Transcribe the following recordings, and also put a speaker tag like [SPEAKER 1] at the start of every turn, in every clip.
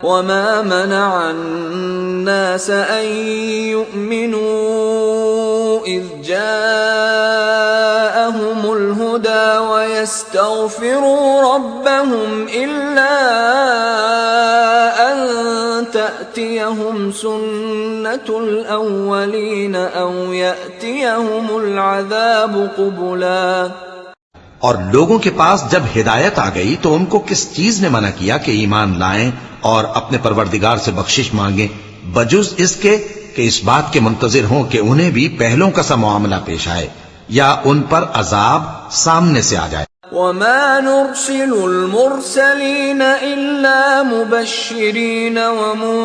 [SPEAKER 1] وما منع الناس أن يؤمنوا إذ جاءهم الهدى ويستغفروا ربهم إلا أن تأتيهم سنة الأولين أو يأتيهم العذاب قبلا۔
[SPEAKER 2] اور لوگوں کے پاس جب ہدایت آ گئی تو ان کو کس چیز نے منع کیا کہ ایمان لائیں اور اپنے پروردگار سے بخشش مانگیں بجز اس کے کہ اس بات کے منتظر ہوں کہ انہیں بھی پہلوں کا سا معاملہ پیش آئے یا ان پر عذاب سامنے سے آ جائے۔
[SPEAKER 1] وما نرسل المرسلين إلا مبشرين ومنذرين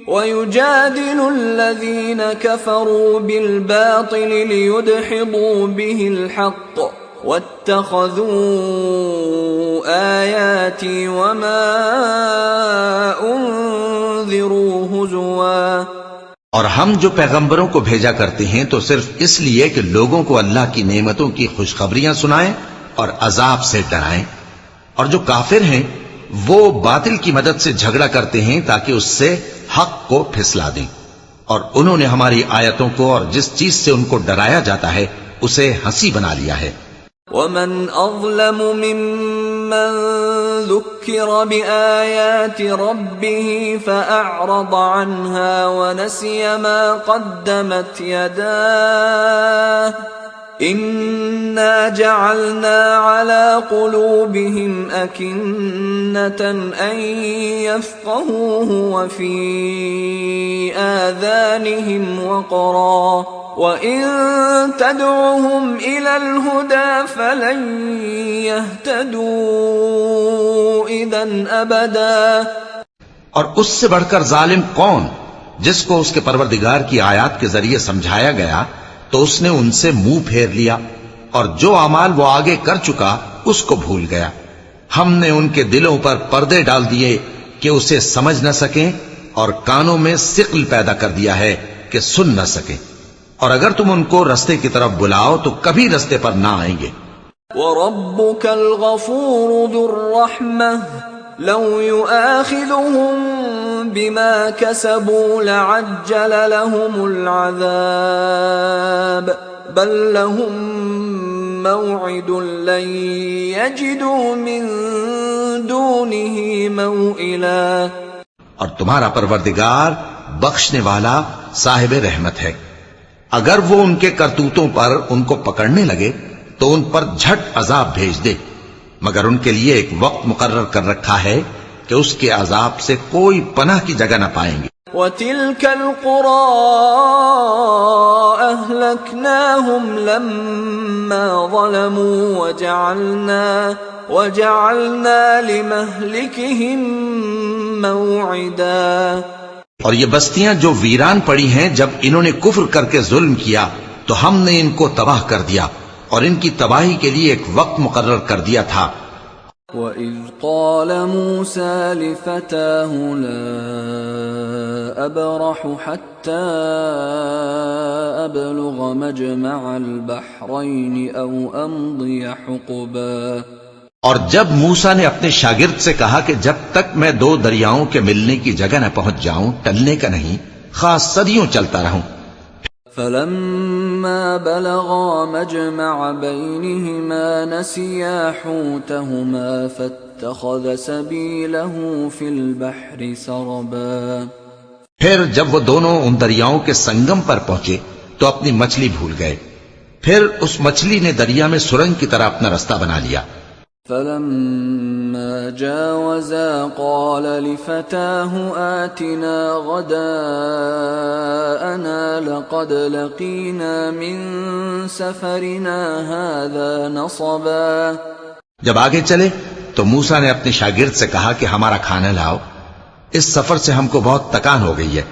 [SPEAKER 1] ويجادل الذين كفروا بالباطل ليدحضوا به الحق واتخذوا آياتي وما أنذروا هزوا۔
[SPEAKER 2] اور ہم جو پیغمبروں کو بھیجا کرتے ہیں تو صرف اس لیے کہ لوگوں کو اللہ کی نعمتوں کی خوشخبریاں سنائیں اور عذاب سے ڈرائیں، اور جو کافر ہیں وہ باطل کی مدد سے جھگڑا کرتے ہیں تاکہ اس سے حق کو پھسلا دیں، اور انہوں نے ہماری آیتوں کو اور جس چیز سے ان کو ڈرایا جاتا ہے اسے ہنسی بنا لیا ہے۔
[SPEAKER 1] ومن أظلم ممن ذكر بآيات ربه فأعرض عنها ونسي ما قدمت يداه إنا جعلنا على قلوبهم أكنة أن يفقهوه وفي آذانهم وقرا وَإِن تَدْعُهُمْ إِلَى الْهُدَى فَلَن يَهْتَدُوا إِذًا أَبَدًا۔
[SPEAKER 2] اور اس سے بڑھ کر ظالم کون جس کو اس کے پروردگار کی آیات کے ذریعے سمجھایا گیا تو اس نے ان سے منہ پھیر لیا، اور جو اعمال وہ آگے کر چکا اس کو بھول گیا۔ ہم نے ان کے دلوں پر پردے ڈال دیے کہ اسے سمجھ نہ سکیں، اور کانوں میں ثقل پیدا کر دیا ہے کہ سن نہ سکیں، اور اگر تم ان کو رستے کی طرف بلاؤ تو کبھی رستے پر نہ آئیں گے۔
[SPEAKER 1] وَرَبُّكَ الْغَفُورُ ذُو الرَّحْمَةِ لَوْ يُؤَاخِذُهُم بِمَا كَسَبُوا لَعَجَّلَ لَهُمُ الْعَذَابَ بَل لَّهُم مَّوْعِدٌ لَّن يَجِدُوا مِن دُونِهِ مَوْئِلًا۔
[SPEAKER 2] اور تمہارا پروردگار بخشنے والا صاحب رحمت ہے، اگر وہ ان کے کرتوتوں پر ان کو پکڑنے لگے تو ان پر جھٹ عذاب بھیج دے، مگر ان کے لیے ایک وقت مقرر کر رکھا ہے کہ اس کے عذاب سے کوئی پناہ کی جگہ نہ پائیں گے۔
[SPEAKER 1] وَتِلْكَ الْقُرَىٰ أَهْلَكْنَاهُمْ لَمَّا ظَلَمُوا وَجَعَلْنَا لِمَهْلِكِهِم مَّوْعِدًا۔
[SPEAKER 2] اور یہ بستیاں جو ویران پڑی ہیں جب انہوں نے کفر کر کے ظلم کیا تو ہم نے ان کو تباہ کر دیا، اور ان کی تباہی کے لیے ایک وقت مقرر کر دیا تھا۔
[SPEAKER 1] وَإِذْ قَالَ مُوسَى لِفَتَاهُ لَا أَبْرَحُ حَتَّى أَبْلُغَ مَجْمَعَ الْبَحْرَيْنِ أَوْ أَمْضِيَ حُقُبًا۔
[SPEAKER 2] اور جب موسیٰ نے اپنے شاگرد سے کہا کہ جب تک میں دو دریاؤں کے ملنے کی جگہ نہ پہنچ جاؤں ٹلنے کا نہیں، خاص صدیوں چلتا رہوں۔
[SPEAKER 1] فَلَمَّا بَلَغَا مَجْمَعَ بَيْنِهِمَا نَسِيَا حُوتَهُمَا فَاتَّخَذَ سَبِيلَهُ فِي الْبَحْرِ سَرَبًا۔
[SPEAKER 2] پھر جب وہ دونوں ان دریاؤں کے سنگم پر پہنچے تو اپنی مچھلی بھول گئے، پھر اس مچھلی نے دریا میں سرنگ کی طرح اپنا رستہ بنا لیا۔
[SPEAKER 1] فَلَمَّا جَاوَزَا قَالَ لِفَتَاهُ آتِنَا غَدَاءَنَا لَقَدْ لَقِينَا مِن سَفَرِنَا هَذَا نَصَبًا۔
[SPEAKER 2] جب آگے چلے تو موسیٰ نے اپنے شاگرد سے کہا کہ ہمارا کھانا لاؤ، اس سفر سے ہم کو بہت تکان ہو گئی ہے۔